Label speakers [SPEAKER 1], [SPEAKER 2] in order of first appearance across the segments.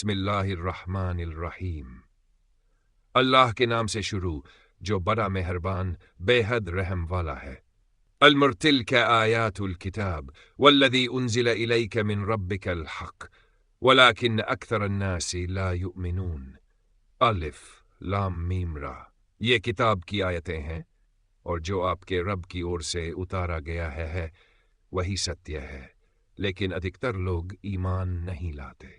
[SPEAKER 1] बिस्मिल्लाहिर्रहमानिर्रहीम। अल्लाह के नाम से शुरू जो बड़ा मेहरबान बेहद रहम वाला है। अलमुरतिल्क आयातुल किताब वल्लज़ी उन्ज़िल इलैक मिन रब्बिकल हक़ वलाकिन अक्सरन्नासि ला युमिनून। अलिफ लाम मीम रा। ये किताब की आयतें हैं और जो आपके रब की ओर से उतारा गया है वही सत्य है, लेकिन अधिकतर लोग ईमान नहीं लाते।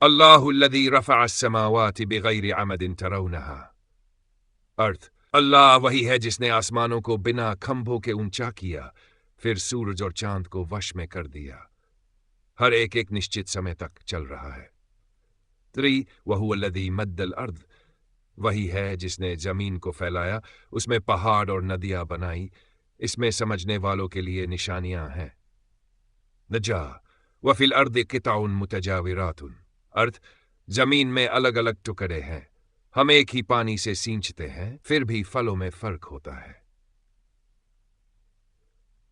[SPEAKER 1] अल्लाहुल्लज़ी रफ़अ अस्समावाति बिग़ैरि अमदिन तरौनहा। अर्थ, अल्लाह वही है जिसने आसमानों को बिना खंभों के ऊंचा किया, फिर सूरज और चांद को वश में कर दिया। हर एक एक निश्चित समय तक चल रहा है। 3 वहुवल्लज़ी मद्दल अर्द। वही है जिसने जमीन को फैलाया, उसमें पहाड़ और नदियां बनाई, इसमें समझने वालों के लिए निशानियां हैं। नजा वफिल अर्द क़िताउन मुतजाविरातुन। अर्थ, जमीन में अलग अलग टुकड़े हैं, हम एक ही पानी से सींचते हैं, फिर भी फलों में फर्क होता है।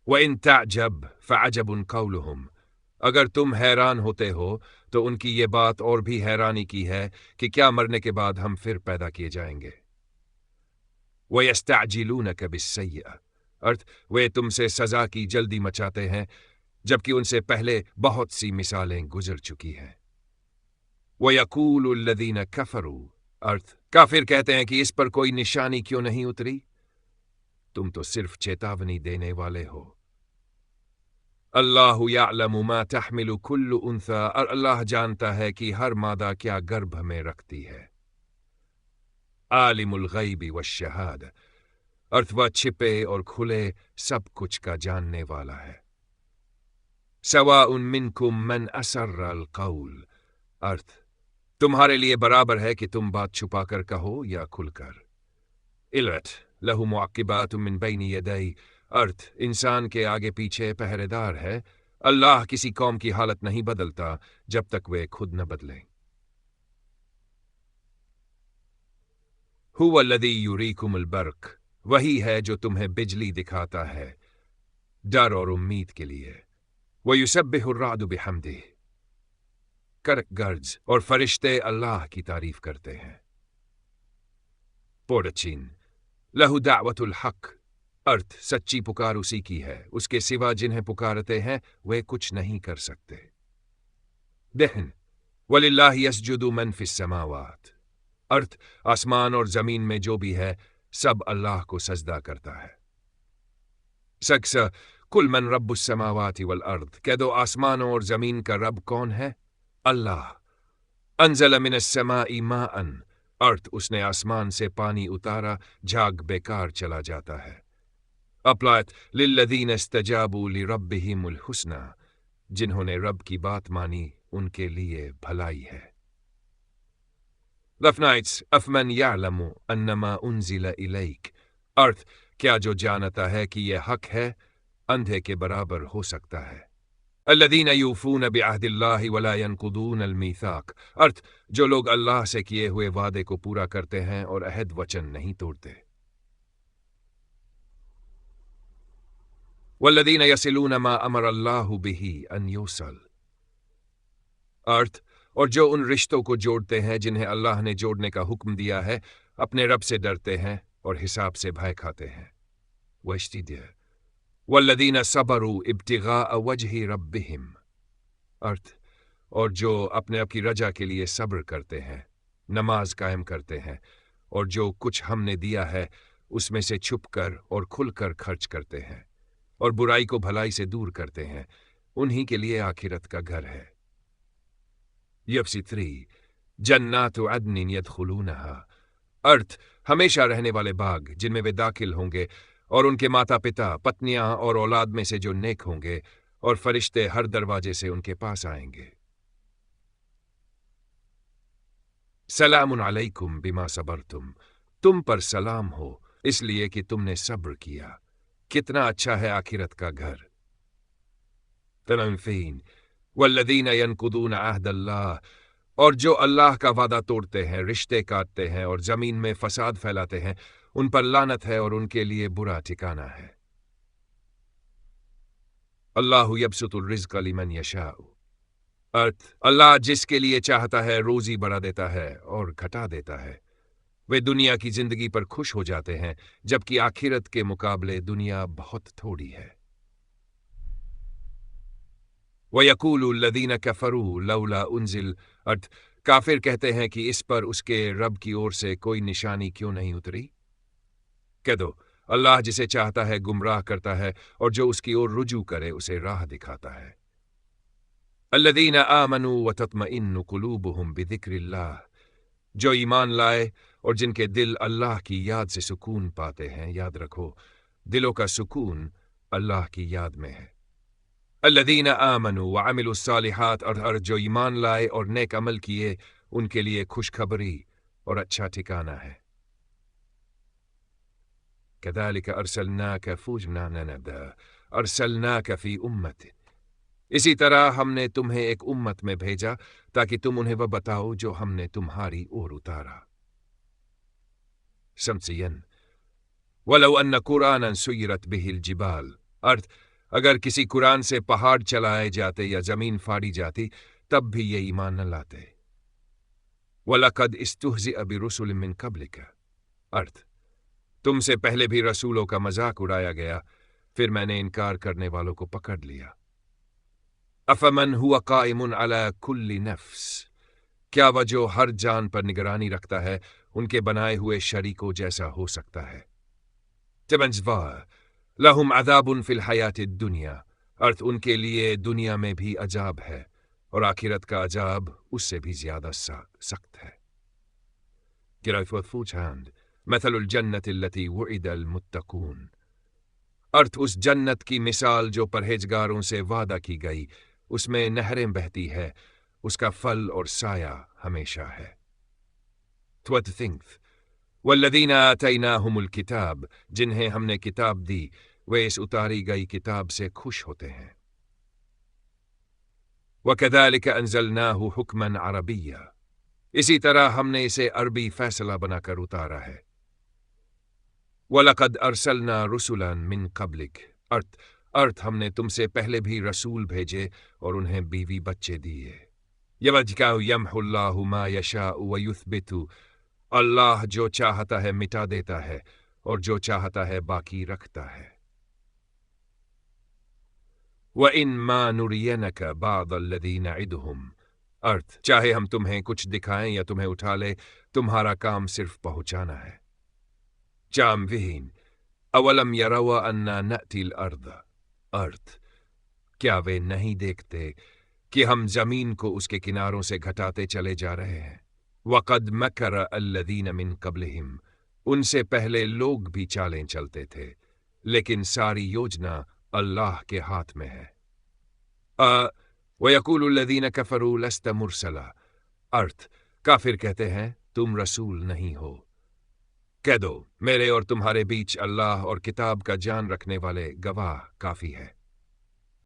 [SPEAKER 1] वइन तअजब फअजबुन क़ौलुहुम। अगर तुम हैरान होते हो तो उनकी ये बात और भी हैरानी की है कि क्या मरने के बाद हम फिर पैदा किए जाएंगे। वयस्तअजिलूनक बिस्सय्यअ। अर्थ, वे तुमसे सजा की जल्दी मचाते हैं जबकि उनसे पहले बहुत सी मिसालें गुजर चुकी हैं। वयक़ूलुल्लज़ीन कफ़रू। अर्थ, काफिर कहते हैं कि इस पर कोई निशानी क्यों नहीं उतरी? तुम तो सिर्फ चेतावनी देने वाले हो। अल्लाहु यअलमु मा तहमिलु कुल्लु उन्सा। और अल्लाह जानता है कि हर मादा क्या गर्भ में रखती है। आलिमुल गैबि वश्शहादा। अर्थ, वह छिपे और खुले सब कुछ का जानने वाला है। सवाउन मिनकुम मन असर्रल क़ौल। अर्थ, तुम्हारे लिए बराबर है कि तुम बात छुपाकर कहो या खुलकर। इलत लहु मुअक्किबातुम मिन बैनि यदै। अर्थ, इंसान के आगे पीछे पहरेदार है। अल्लाह किसी कौम की हालत नहीं बदलता जब तक वे खुद न बदलें। हुवल्लज़ी युरीकुमुल बर्क़। वही है जो तुम्हें बिजली दिखाता है डर और उम्मीद के लिए। वयुसब्बिहुर राअदु बिहम्दिही। करक गर्ज और फरिश्ते अल्लाह की तारीफ करते हैं। पोड़चीन लहु दावतुल हक़। अर्थ, सच्ची पुकार उसी की है, उसके सिवा जिन्हें पुकारते हैं वे कुछ नहीं कर सकते। दहन वलिल्लाहि यसजुदु मन फिस समावात। अर्थ, आसमान और जमीन में जो भी है सब अल्लाह को सजदा करता है। सकसा कुल मन रब्बुस समावाति वल अर्द। कह दो आसमानों और जमीन का रब कौन है? अल्लाह। अंज़ल मिनस समाई माअन। अर्थ, उसने आसमान से पानी उतारा, झाग बेकार चला जाता है। अपलात लिल्लज़ीन इस्तजाबू लिरब्बिहिमुल हुस्ना। जिन्होंने रब की बात मानी उनके लिए भलाई है। लफनाइट्स अफमन यअलमु अन्नमा उन्ज़िल इलैक। अर्थ, क्या जो जानता है कि यह हक है अंधे के बराबर हो सकता है। अल्लज़ीन यूफ़ून बिअहदिल्लाहि वला यनकुदूनल मीसाक। अर्थ, जो लोग अल्लाह से किए हुए वादे को पूरा करते हैं और अहद वचन नहीं तोड़ते। वल्लज़ीन यसिलून मा अमरल्लाहु बिही अन युसल। अर्थ, और जो उन रिश्तों को जोड़ते हैं जिन्हें अल्लाह ने जोड़ने का हुक्म दिया है, अपने रब से डरते हैं और हिसाब से भय खाते हैं। वश्तिद्य वल्लज़ीन सबरू इब्तिगाअ वजहि रब्बिहिम। अर्थ, और जो अपने रब की रजा के लिए सब्र करते हैं, नमाज कायम करते हैं और जो कुछ हमने दिया है उसमें से छुपकर और खुलकर खर्च करते हैं और बुराई को भलाई से दूर करते हैं, उन्हीं के लिए आखिरत का घर है। यफ्सी 3 जन्नातु अदनिन यदखुलूनहा। अर्थ, हमेशा रहने वाले बाग जिनमें वे दाखिल होंगे और उनके माता पिता, पत्नियां और औलाद में से जो नेक होंगे, और फरिश्ते हर दरवाजे से उनके पास आएंगे। सलामुन अलैकुम बिमा सबरतुम। तुम पर सलाम हो इसलिए कि तुमने सब्र किया, कितना अच्छा है आखिरत का घर। तनफीन वल्लज़ीन यनकुदून अहदल्लाह। और जो अल्लाह का वादा तोड़ते हैं, रिश्ते काटते हैं और जमीन में फसाद फैलाते हैं, उन पर लानत है और उनके लिए बुरा ठिकाना है। अल्लाहु यबसुतुर रिज़्क़ लिमन यशाउ। अर्थ अल्लाह जिसके लिए चाहता है रोजी बढ़ा देता है और घटा देता है। वे दुनिया की जिंदगी पर खुश हो जाते हैं जबकि आखिरत के मुकाबले दुनिया बहुत थोड़ी है। वयकूलु लदीन कफरू लौला उन्जिल, अर्थ काफिर कहते हैं कि इस पर उसके रब की ओर से कोई निशानी क्यों नहीं उतरी। कह दो, अल्लाह जिसे चाहता है गुमराह करता है और जो उसकी ओर रुजू करे उसे राह दिखाता है। अल्लदीन आमनू व तत्मइन्नु कुलूबुहुम बिदिक्रिल्लाह, जो ईमान लाए और जिनके दिल अल्लाह की याद से सुकून पाते हैं। याद रखो, दिलों का सुकून अल्लाह की याद में है। अल्लदीन आमनू व अमिलुस्सालिहात, और जो ईमान लाए और नेक अमल किए उनके लिए खुशखबरी और अच्छा ठिकाना है। कज़ालिक अर्सलनाक फी उम्मत, इसी तरह हमने तुम्हें एक उम्मत में भेजा ताकि तुम उन्हें वह बताओ जो हमने तुम्हारी ओर उतारा। शम्सियन वलौ अन्न कुरानन सुय्यरत बिहिल जिबाल, अर्थ अगर किसी कुरान से पहाड़ चलाए जाते या जमीन फाड़ी जाती तब भी ये ईमान न लाते। वलक़द इस्तुहज़िअ बिरुसुलिम मिन क़ब्लिक, अर्थ तुमसे पहले भी रसूलों का मजाक उड़ाया गया, फिर मैंने इनकार करने वालों को पकड़ लिया। अफमन हुआ काइमुन अला कुल्ली नफ्स, क्या वह जो हर जान पर निगरानी रखता है उनके बनाए हुए शरीकों जैसा हो सकता है। तबंजवा लहुम अज़ाबुन फिल हयातिद दुनिया, अर्थ उनके लिए दुनिया में भी अजाब है और आखिरत का अजाब उससे भी ज्यादा सख्त है। मथलुल जन्नतिल्लती वुइदल मुत्तकून, अर्थ उस जन्नत की मिसाल जो परहेजगारों से वादा की गई, उसमें नहरें बहती है, उसका फल और साया हमेशा है। वल्लदीना आतैनाहुमुल किताब, जिन्हें हमने किताब दी वे इस उतारी गई किताब से खुश होते हैं। वकज़ालिक अंज़लनाहु हुक्मन अरबिय्या, इसी तरह हमने इसे अरबी फैसला बनाकर उतारा है। वलक़द अरसलना रुसुलन मिन क़ब्लिक, अर्थ हमने तुमसे पहले भी रसूल भेजे और उन्हें बीवी बच्चे दिए। यमजकाउ यमहुल्लाहु मा यशाउ व युथबितु, अल्लाह जो चाहता है मिटा देता है और जो चाहता है बाकी रखता है। व इन मा नुरियनक बाद अल्लज़ी नइदुहुम, अर्थ चाहे हम तुम्हें कुछ दिखाएं या तुम्हें उठा ले, तुम्हारा काम सिर्फ पहुंचाना है। जाम विहीन अवलम यरवा अन्ना नअतिल अर्द, अर्थ क्या वे नहीं देखते कि हम जमीन को उसके किनारों से घटाते चले जा रहे हैं। वक़द मकर अल्लज़ीन मिन क़ब्लिहिम, उनसे पहले लोग भी चालें चलते थे, लेकिन सारी योजना अल्लाह के हाथ में है। वयक़ूलु अल्लज़ीन कफ़रू लस्त मुरसला, अर्थ काफिर कहते हैं तुम रसूल नहीं हो। कह दो, मेरे और तुम्हारे बीच अल्लाह और किताब का जान रखने वाले गवाह काफी है।